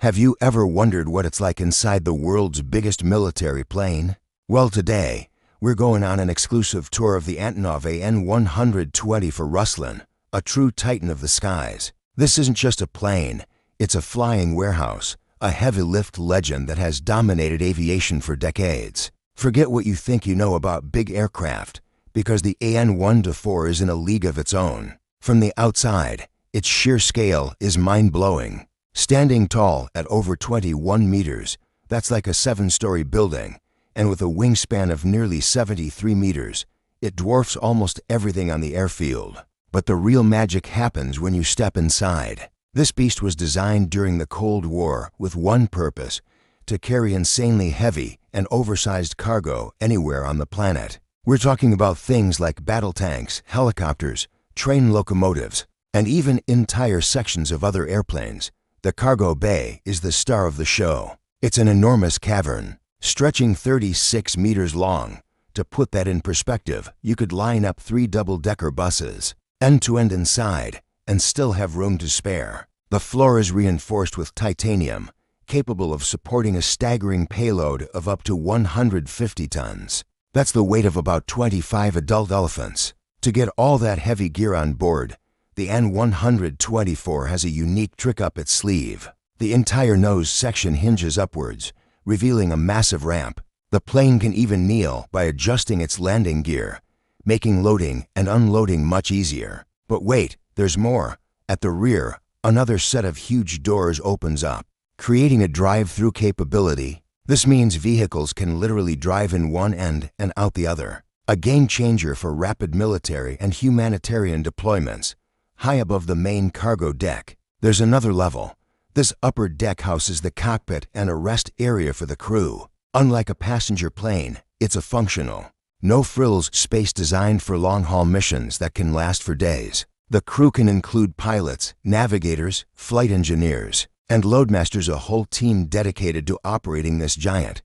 Have you ever wondered what it's like inside the world's biggest military plane? Well, today, we're going on an exclusive tour of the Antonov AN-120 for Ruslan, a true titan of the skies. This isn't just a plane, it's a flying warehouse, a heavy-lift legend that has dominated aviation for decades. Forget what you think you know about big aircraft, because the AN-124 is in a league of its own. From the outside, its sheer scale is mind-blowing. Standing tall at over 21 meters, that's like a 7-story building, and with a wingspan of nearly 73 meters, it dwarfs almost everything on the airfield. But the real magic happens when you step inside. This beast was designed during the Cold War with one purpose: to carry insanely heavy and oversized cargo anywhere on the planet. We're talking about things like battle tanks, helicopters, train locomotives, and even entire sections of other airplanes. The cargo bay is the star of the show. It's an enormous cavern, stretching 36 meters long. To put that in perspective, you could line up 3 double-decker buses, end-to-end inside, and still have room to spare. The floor is reinforced with titanium, capable of supporting a staggering payload of up to 150 tons. That's the weight of about 25 adult elephants. To get all that heavy gear on board, the AN-124 has a unique trick up its sleeve. The entire nose section hinges upwards, revealing a massive ramp. The plane can even kneel by adjusting its landing gear, making loading and unloading much easier. But wait, there's more. At the rear, another set of huge doors opens up, creating a drive-through capability. This means vehicles can literally drive in one end and out the other. A game-changer for rapid military and humanitarian deployments. High above the main cargo deck, there's another level. This upper deck houses the cockpit and a rest area for the crew. Unlike a passenger plane, it's a functional, no-frills space designed for long-haul missions that can last for days. The crew can include pilots, navigators, flight engineers, and loadmasters, a whole team dedicated to operating this giant.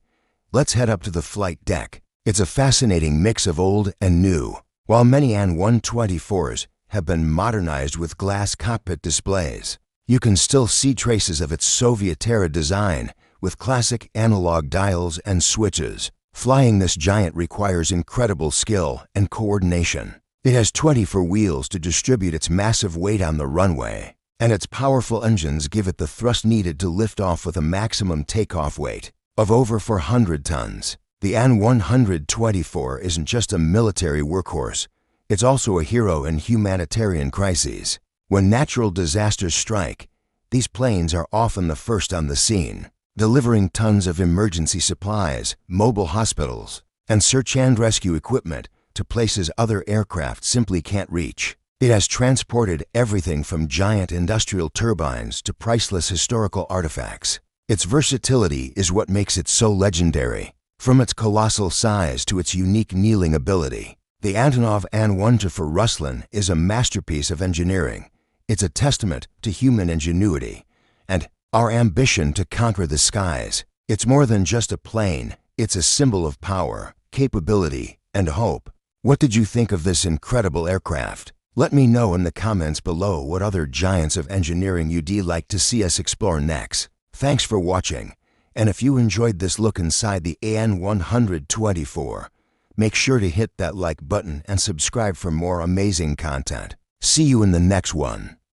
Let's head up to the flight deck. It's a fascinating mix of old and new. While many AN-124s have been modernized with glass cockpit displays, you can still see traces of its Soviet-era design with classic analog dials and switches. Flying this giant requires incredible skill and coordination. It has 24 wheels to distribute its massive weight on the runway, and its powerful engines give it the thrust needed to lift off with a maximum takeoff weight of over 400 tons. The AN-124 isn't just a military workhorse, it's also a hero in humanitarian crises. When natural disasters strike, these planes are often the first on the scene, delivering tons of emergency supplies, mobile hospitals, and search and rescue equipment to places other aircraft simply can't reach. It has transported everything from giant industrial turbines to priceless historical artifacts. Its versatility is what makes it so legendary. From its colossal size to its unique kneeling ability, the Antonov AN-124 for Ruslan is a masterpiece of engineering. It's a testament to human ingenuity and our ambition to conquer the skies. It's more than just a plane, it's a symbol of power, capability, and hope. What did you think of this incredible aircraft? Let me know in the comments below what other giants of engineering you'd like to see us explore next. Thanks for watching, and if you enjoyed this look inside the AN-124, make sure to hit that like button and subscribe for more amazing content. See you in the next one.